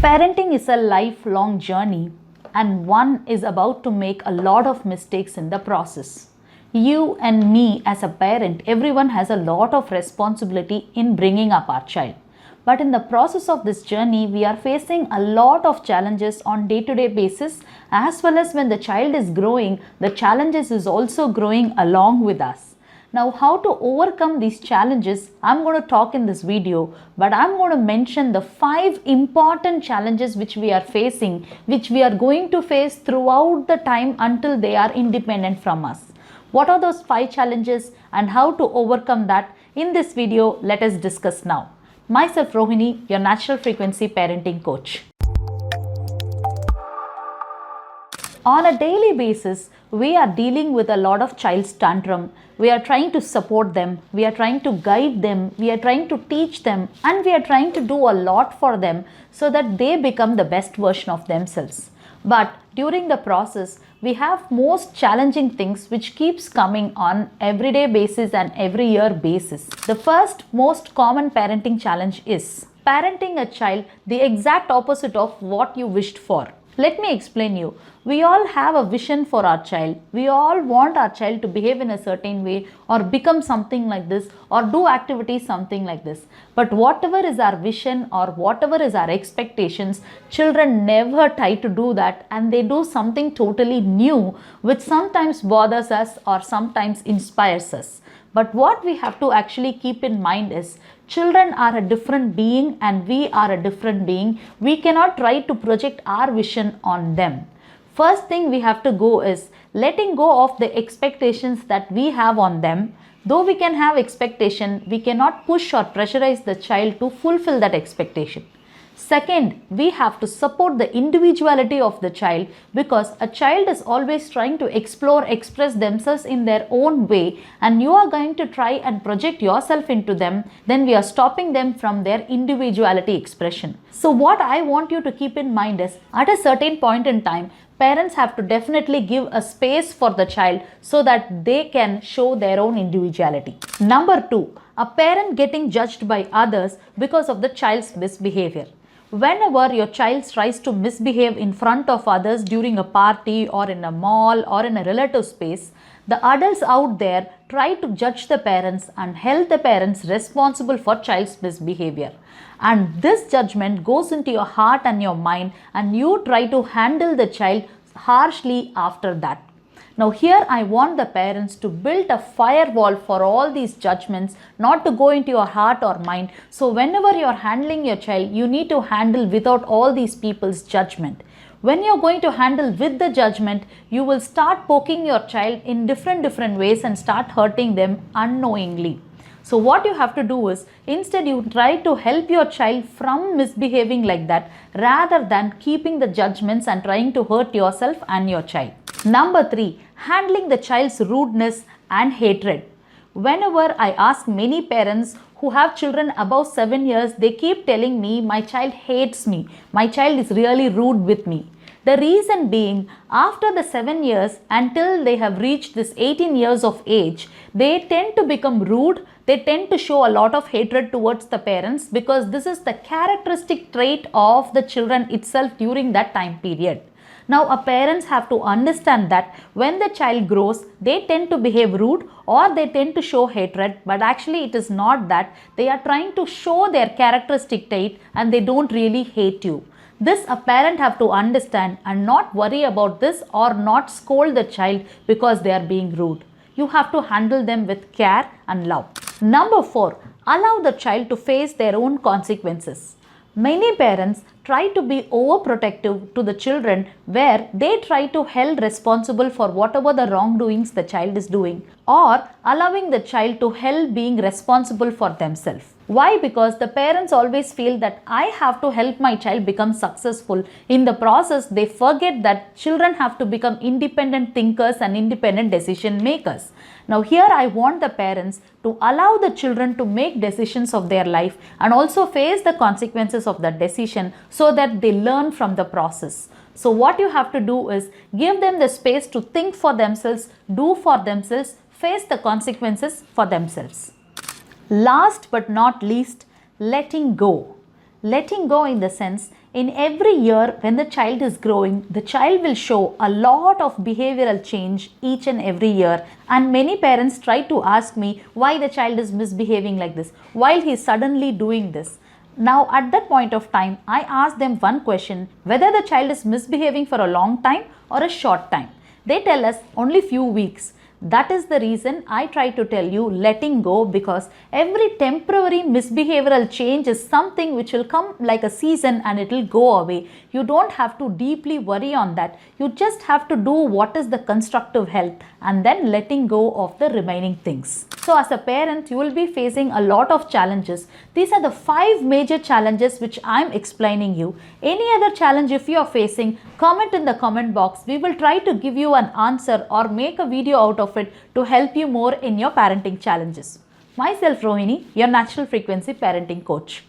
Parenting is a lifelong journey, and one is about to make a lot of mistakes in the process. You and me, as a parent, everyone has a lot of responsibility in bringing up our child. But in the process of this journey, we are facing a lot of challenges on day-to-day basis, as well as when the child is growing, the challenges is also growing along with us. Now, how to overcome these challenges, I'm going to talk in this video, but I'm going to mention the 5 important challenges which we are facing, which we are going to face throughout the time until they are independent from us. What are those 5 challenges and how to overcome that? In this video, let us discuss now. Myself Rohini, your natural frequency parenting coach. On a daily basis, we are dealing with a lot of child's tantrum. We are trying to support them, we are trying to guide them, we are trying to teach them, and we are trying to do a lot for them so that they become the best version of themselves. But during the process, we have most challenging things which keeps coming on everyday basis and every year basis. The first most common parenting challenge is parenting a child the exact opposite of what you wished for. Let me explain you. We all have a vision for our child. We all want our child to behave in a certain way or become something like this or do activities something like this. But whatever is our vision or whatever is our expectations, children never try to do that, and they do something totally new which sometimes bothers us or sometimes inspires us. But what we have to actually keep in mind is children are a different being and we are a different being. We cannot try to project our vision on them. First thing we have to go is letting go of the expectations that we have on them. Though we can have expectation, we cannot push or pressurize the child to fulfill that expectation. Second, we have to support the individuality of the child, because a child is always trying to explore, express themselves in their own way, and you are going to try and project yourself into them, then we are stopping them from their individuality expression. So what I want you to keep in mind is, at a certain point in time, parents have to definitely give a space for the child so that they can show their own individuality. Number 2, a parent getting judged by others because of the child's misbehavior. Whenever your child tries to misbehave in front of others during a party or in a mall or in a relative space, the adults out there try to judge the parents and held the parents responsible for child's misbehavior. And this judgment goes into your heart and your mind, and you try to handle the child harshly after that. Now here I want the parents to build a firewall for all these judgments, not to go into your heart or mind. So whenever you are handling your child, you need to handle without all these people's judgment. When you are going to handle with the judgment, you will start poking your child in different ways and start hurting them unknowingly. So what you have to do is, instead you try to help your child from misbehaving like that, rather than keeping the judgments and trying to hurt yourself and your child. Number 3, handling the child's rudeness and hatred. Whenever I ask many parents who have children above 7 years, they keep telling me, my child hates me, my child is really rude with me. The reason being, after the 7 years until they have reached this 18 years of age, they tend to become rude. They tend to show a lot of hatred towards the parents, because this is the characteristic trait of the children itself during that time period. Now, our parents have to understand that when the child grows, they tend to behave rude or they tend to show hatred, but actually it is not that. They are trying to show their characteristic trait and they don't really hate you. This a parent have to understand and not worry about this or not scold the child because they are being rude. You have to handle them with care and love. Number 4, allow the child to face their own consequences. Many parents try to be overprotective to the children, where they try to held responsible for whatever the wrongdoings the child is doing, or allowing the child to held being responsible for themselves. Why? Because the parents always feel that I have to help my child become successful. In the process, they forget that children have to become independent thinkers and independent decision makers. Now here I want the parents to allow the children to make decisions of their life and also face the consequences of that decision, so that they learn from the process. So what you have to do is give them the space to think for themselves, do for themselves, face the consequences for themselves. Last but not least, letting go. Letting go in the sense, In every year, when the child is growing, the child will show a lot of behavioral change each and every year. And many parents try to ask me why the child is misbehaving like this, while he is suddenly doing this. Now, at that point of time, I ask them one question, whether the child is misbehaving for a long time or a short time. They tell us only few weeks. That is the reason I try to tell you letting go, because every temporary misbehavioral change is something which will come like a season and it will go away. You don't have to deeply worry on that. You just have to do what is the constructive help and then letting go of the remaining things. So as a parent, you will be facing a lot of challenges. These are the 5 major challenges which I am explaining you. Any other challenge if you are facing, comment in the comment box. We will try to give you an answer or make a video out of it to help you more in your parenting challenges. Myself Rohini, your natural frequency parenting coach.